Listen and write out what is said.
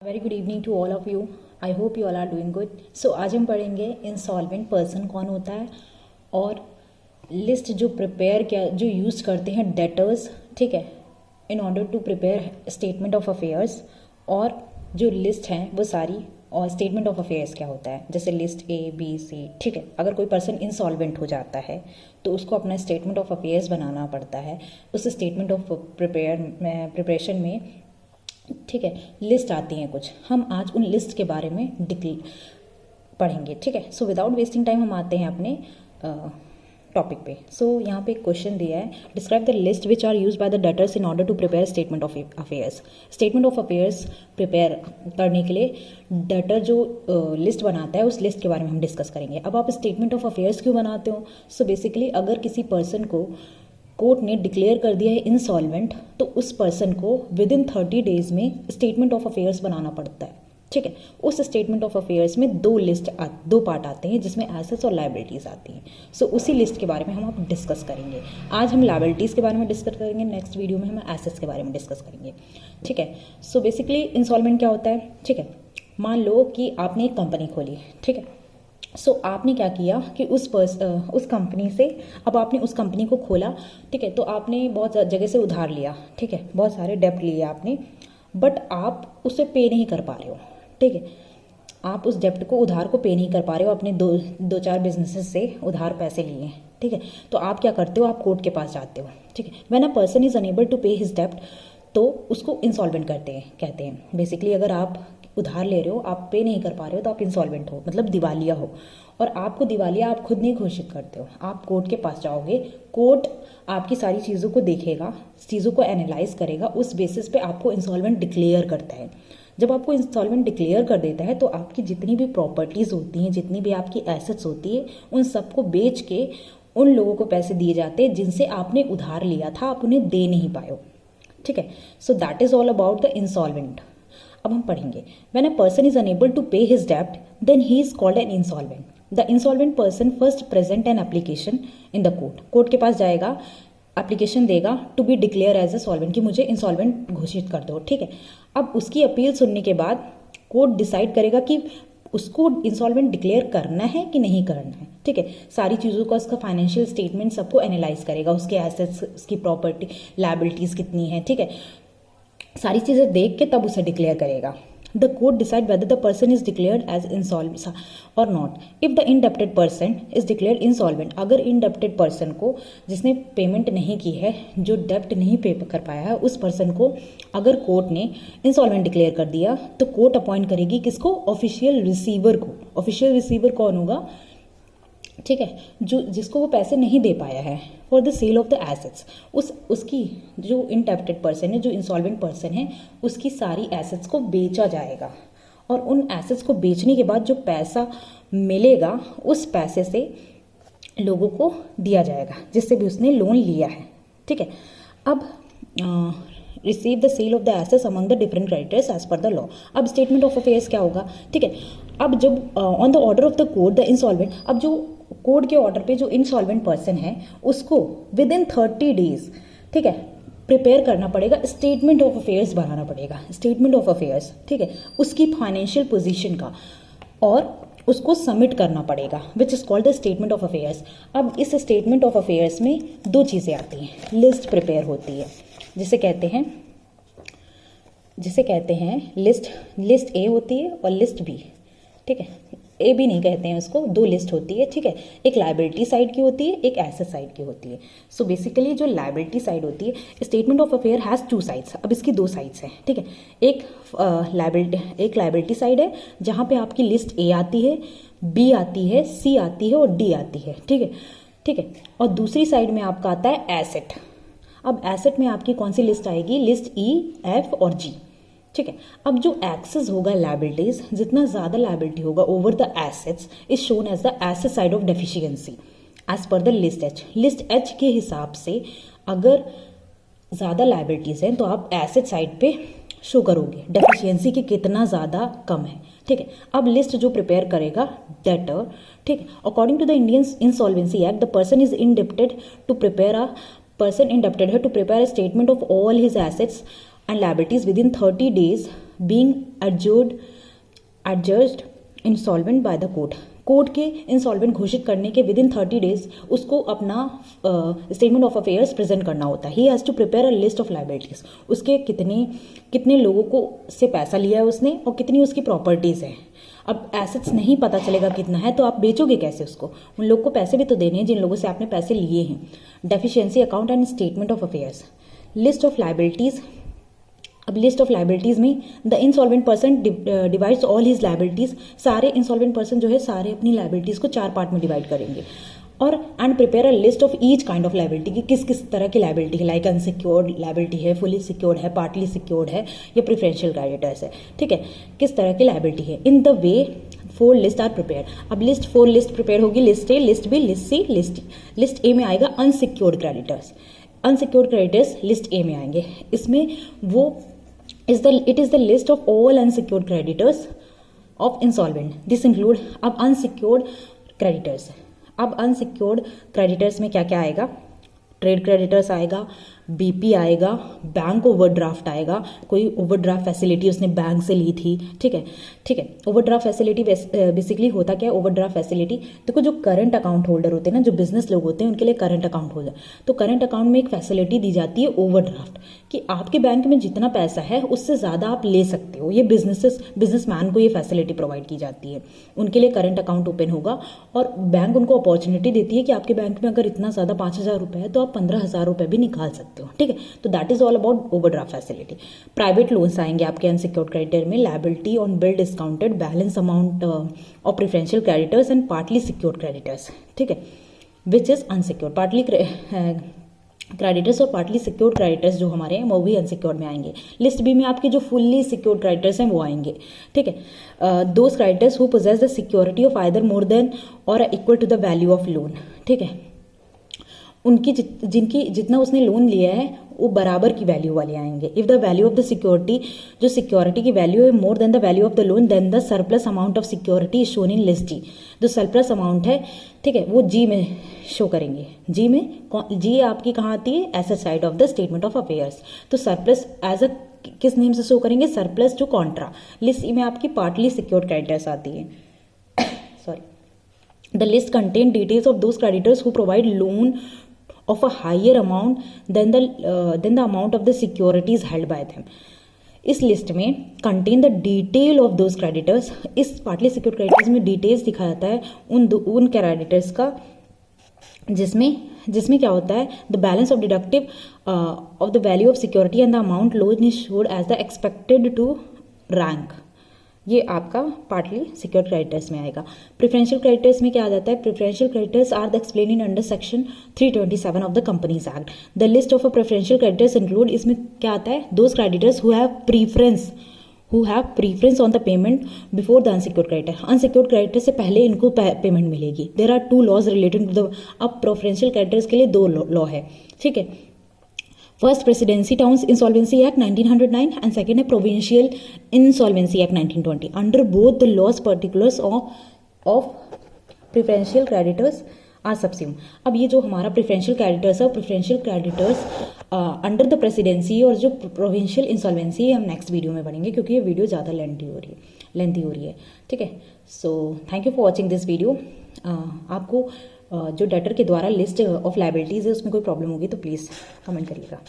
Very good evening to all of you. I hope you all are doing good. So आज हम पढ़ेंगे insolvent person कौन होता है और लिस्ट जो प्रिपेयर क्या जो यूज़ करते हैं डेटर्स, ठीक है, in order to prepare statement of affairs. और जो लिस्ट हैं वो सारी, और स्टेटमेंट ऑफ अफेयर्स क्या होता है, जैसे लिस्ट ए बी सी, ठीक है। अगर कोई पर्सन इंसॉल्वेंट हो जाता है तो उसको अपना स्टेटमेंट ऑफ अफेयर्स बनाना पड़ता है। उस स्टेटमेंट ऑफ प्रिपरेशन में, ठीक है, लिस्ट आती हैं कुछ। हम आज उन लिस्ट के बारे में पढ़ेंगे, ठीक है। सो विदाउट वेस्टिंग टाइम हम आते हैं अपने टॉपिक पे। सो यहाँ पे एक क्वेश्चन दिया है, describe the list which are use by the debtors in order to prepare statement of affairs. Statement of affairs prepare करने के लिए डेटर जो लिस्ट बनाता है उस लिस्ट के बारे में हम डिस्कस करेंगे। अब आप स्टेटमेंट ऑफ अफेयर्स क्यों बनाते हो? सो बेसिकली अगर किसी पर्सन को कोर्ट ने डिक्लेयर कर दिया है इंसॉल्वेंट, तो उस पर्सन को विद इन 30 डेज में स्टेटमेंट ऑफ अफेयर्स बनाना पड़ता है, ठीक है। उस स्टेटमेंट ऑफ अफेयर्स में दो पार्ट आते हैं जिसमें एसेट्स और लायबिलिटीज़ आती हैं। सो उसी लिस्ट के बारे में हम अब डिस्कस करेंगे। आज हम लायबिलिटीज़ के बारे में डिस्कस करेंगे, नेक्स्ट वीडियो में हम एसेट्स के बारे में डिस्कस करेंगे, ठीक है। सो बेसिकली इंसॉल्वेंट क्या होता है, ठीक है। मान लो कि आपने एक कंपनी खोली, ठीक है। सो आपने क्या किया कि उस कंपनी से, अब आपने उस कंपनी को खोला, ठीक है, तो आपने बहुत जगह से उधार लिया, ठीक है, बहुत सारे डेप्ट लिए आपने, बट आप उसे पे नहीं कर पा रहे हो, ठीक है। आप उस डेप्ट को, उधार को पे नहीं कर पा रहे हो, अपने दो चार बिजनेसेस से उधार पैसे लिए हैं, ठीक है। तो आप क्या करते हो, आप कोर्ट के पास जाते हो, ठीक है। When a person is unable to pay his डेप्ट, तो उसको इंसॉल्वेंट कहते हैं। बेसिकली अगर आप उधार ले रहे हो, आप पे नहीं कर पा रहे हो, तो आप इंसॉल्वेंट हो, मतलब दिवालिया हो। और आपको दिवालिया आप खुद नहीं घोषित करते हो, आप कोर्ट के पास जाओगे, कोर्ट आपकी सारी चीज़ों को देखेगा, चीज़ों को एनालाइज करेगा, उस बेसिस पे आपको इंसॉल्वेंट डिक्लेयर करता है। जब आपको इंस्टॉलमेंट डिक्लेयर कर देता है तो आपकी जितनी भी प्रॉपर्टीज़ होती हैं, जितनी भी आपकी एसेट्स होती है, उन सबको बेच के उन लोगों को पैसे दिए जाते हैं जिनसे आपने उधार लिया था, आप उन्हें दे नहीं पाए हो, ठीक है। So that is all about the insolvent. अब हम पढ़ेंगे, when a person is unable to pay his डेप्ट then he is called an insolvent. The insolvent person first present an application in the court. Court के पास जाएगा, application देगा to be declare as a solvent, कि मुझे insolvent घोषित कर दो, ठीक है। अब उसकी अपील सुनने के बाद कोर्ट डिसाइड करेगा कि उसको इंसॉल्वेंट डिक्लेयर करना है कि नहीं करना है, ठीक है। सारी चीज़ों का, उसका फाइनेंशियल स्टेटमेंट सबको एनालाइज करेगा, उसके एसेट्स, उसकी प्रॉपर्टी, लायबिलिटीज़ कितनी है, ठीक है। सारी चीज़ें देख के तब उसे डिक्लेयर करेगा। The court decide whether the person is declared as insolvent और not. If the indebted person is declared insolvent, अगर इनडेप्टेड पर्सन को, जिसने पेमेंट नहीं की है, जो डेप्ट नहीं पे कर पाया है, उस पर्सन को अगर कोर्ट ने इंसॉल्वेंट डिक्लेयर कर दिया, तो कोर्ट अपॉइंट करेगी किसको? ऑफिशियल रिसीवर को। ऑफिशियल रिसीवर कौन होगा? ठीक है, जो जिसको वो पैसे नहीं दे पाया है, for the sale of the assets. उसकी जो इनडेप्टेड पर्सन है, जो इंसॉल्वेंट पर्सन है, उसकी सारी एसेट्स को बेचा जाएगा, और उन एसेट्स को बेचने के बाद जो पैसा मिलेगा, उस पैसे से लोगों को दिया जाएगा जिससे भी उसने लोन लिया है, ठीक है। अब receive the sale of the assets among the different creditors as per the law. अब स्टेटमेंट ऑफ अफेयर्स क्या होगा, ठीक है। अब जब on the order of the court the insolvent, अब जो कोर्ट के ऑर्डर पे जो इंसॉल्वेंट पर्सन है उसको विद इन 30 डेज, ठीक है, प्रिपेयर करना पड़ेगा, स्टेटमेंट ऑफ अफेयर्स बनाना पड़ेगा, स्टेटमेंट ऑफ अफेयर्स, ठीक है, उसकी फाइनेंशियल पोजीशन का, और उसको सबमिट करना पड़ेगा, which is called the statement of affairs. अब इस स्टेटमेंट ऑफ अफेयर्स में दो चीज़ें आती हैं, लिस्ट प्रिपेयर होती है, जिसे कहते हैं लिस्ट ए होती है और लिस्ट बी, ठीक है। ए बी नहीं कहते हैं उसको, दो लिस्ट होती है, ठीक है। एक लायबिलिटी साइड की होती है, एक एसेट साइड की होती है। सो बेसिकली जो लायबिलिटी साइड होती है, statement of affair has 2 sides. अब इसकी 2 साइड्स हैं, ठीक है। एक लायबिलिटी साइड है जहाँ पे आपकी लिस्ट ए आती है, बी आती है, सी आती है और डी आती है, ठीक है। और दूसरी साइड में आपका आता है एसेट। अब एसेट में आपकी कौन सी लिस्ट आएगी? लिस्ट ई, एफ और जी, ठीक है। अब जो एक्सेस होगा लायबिलिटीज, जितना ज्यादा लायबिलिटी होगा over the assets is shown as the asset side of deficiency as per the list H. List H के हिसाब से अगर ज्यादा लायबिलिटीज हैं तो आप एसेट साइड पे शो करोगे डेफिशिएंसी की कितना ज्यादा कम है, ठीक है। अब लिस्ट जो प्रिपेयर करेगा डेटर, ठीक है, according to the Indian insolvency act, the person is indebted to prepare a person indebted her to prepare a statement of all his assets and liabilities within 30 days being adjudged insolvent by the court. Court के insolvent घोषित करने के with in 30 days उसको अपना statement of affairs present करना होता है। He has to prepare a list of liabilities. उसके कितने लोगों को से पैसा लिया है उसने और कितनी उसकी प्रॉपर्टीज़ हैं। अब एसेट्स नहीं पता चलेगा कितना है तो आप बेचोगे कैसे उसको? उन लोग को पैसे भी तो देने हैं जिन लोगों से आपने पैसे लिए हैं। Deficiency account and statement of affairs. List of liabilities. अब लिस्ट ऑफ लाइबिलिटीज़ में the insolvent person divides all his liabilities. सारे इंसॉल्वेंट पर्सन जो है सारे अपनी लाइबिलिटीज़ को 4 पार्ट में डिवाइड करेंगे और and prepare a list of each kind of liability की किस किस तरह की लाइबिलिटी है, लाइक अनसिक्योर्ड लाइबिलिटी है, फुली सिक्योर्ड है, पार्टली सिक्योर्ड है या प्रिफरेंशियल क्रेडिटर्स है। ठीक है, किस तरह की लाइबिलिटी है। In the way 4 list are prepare. अब 4 लिस्ट प्रिपेयर होगी, list A, list B, list C, list D. List A में आएगा unsecured creditors. Unsecured creditors list A में आएंगे। इसमें वो it is the list of all unsecured creditors of insolvent. This include अब unsecured creditors। अब unsecured creditors में क्या क्या आएगा? ट्रेड क्रेडिटर्स आएगा, बीपी आएगा, बैंक ओवरड्राफ्ट आएगा, कोई ओवरड्राफ्ट फैसिलिटी उसने बैंक से ली थी। ठीक है। ओवरड्राफ्ट फैसिलिटी बेसिकली होता क्या है? ओवरड्राफ्ट फैसिलिटी देखो, जो करंट अकाउंट होल्डर होते हैं ना, जो बिजनेस लोग होते हैं उनके लिए करंट अकाउंट होल्डर, तो करंट अकाउंट में एक फैसिलिटी दी जाती है ओवरड्राफ्ट कि आपके बैंक में जितना पैसा है उससे ज़्यादा आप ले सकते हो। ये बिजनेसमैन को ये फैसिलिटी प्रोवाइड की जाती है। उनके लिए करंट अकाउंट ओपन होगा और बैंक उनको अपॉर्चुनिटी देती है कि आपके बैंक में अगर इतना ज़्यादा 5,000 रुपये है तो आप 15,000 रुपये भी निकाल सकते हो। ठीक है, तो that is all about overdraft facility. Private loans आएंगे आपके अनसिक्योर्ड क्रेडिटर में, liability on bill discounted, balance amount of preferential creditors and partly secured creditors. ठीक है, which is unsecured. Partly creditors और पार्टली सिक्योर्ड क्रेडिटर्स जो हमारे हैं वो भी अनसिक्योर्ड में आएंगे। लिस्ट बी में आपके जो फुल्ली सिक्योर्ड क्रेडिटर्स हैं वो आएंगे। ठीक है, those creditors who possess the security of either more than और equal to the value of loan. ठीक है, उनकी जिनकी जितना उसने लोन लिया है वो बराबर की वैल्यू वाले आएंगे। If the value of the security, जो सिक्योरिटी की वैल्यू है more than the value of the loan, then the surplus amount of security is shown in list G. जो सरप्लस अमाउंट है, ठीक है, वो जी में शो करेंगे। जी में जी आपकी कहाँ आती है? Asset side of the statement of affairs. तो सरप्लस एज अ किस नेम से शो करेंगे? Surplus to contra. List E में आपकी पार्टली सिक्योर्ड क्रेडिटर्स आती है। Sorry, the list contain details of those creditors who provide loan of a higher amount than the amount of the securities held by them. इस list में contain the detail of those creditors. इस partly secured creditors में details दिखाया जाता है उन creditors का जिसमें क्या होता है? The balance of deductive of the value of security and the amount loan is showed as the expected to rank. ये आपका पार्टली सिक्योर्ड क्रेडिटर्स में आएगा। प्रेफरेंशियल क्रेडिटर्स में क्या आ जाता है? Preferential creditors are the explain in under section 327 of the companies act. The list of a preferential creditors include, इसमें क्या आता है? Those creditors who have preference on the payment before the unsecured creditor. Unsecured creditor से पहले इनको payment मिलेगी। There are 2 laws related to the, अब preferential creditors के लिए 2 लॉ है। ठीक है, first presidency towns insolvency act 1909 and second है provincial insolvency act 1920। Under both the laws particulars of preferential creditors are subsume. अब ये जो हमारा प्रेफरेंशियल क्रेडिटर्स है, preferential creditors under the presidency और जो प्रोविंशियल इंसॉल्वेंसी हम नेक्स्ट वीडियो में पढ़ेंगे क्योंकि ये वीडियो ज़्यादा लेंथी हो रही है। ठीक है, so thank you for watching this video. आपको जो डेटर के द्वारा लिस्ट ऑफ लाइबिलिटीज़ है उसमें कोई प्रॉब्लम होगी तो प्लीज़ कमेंट करिएगा।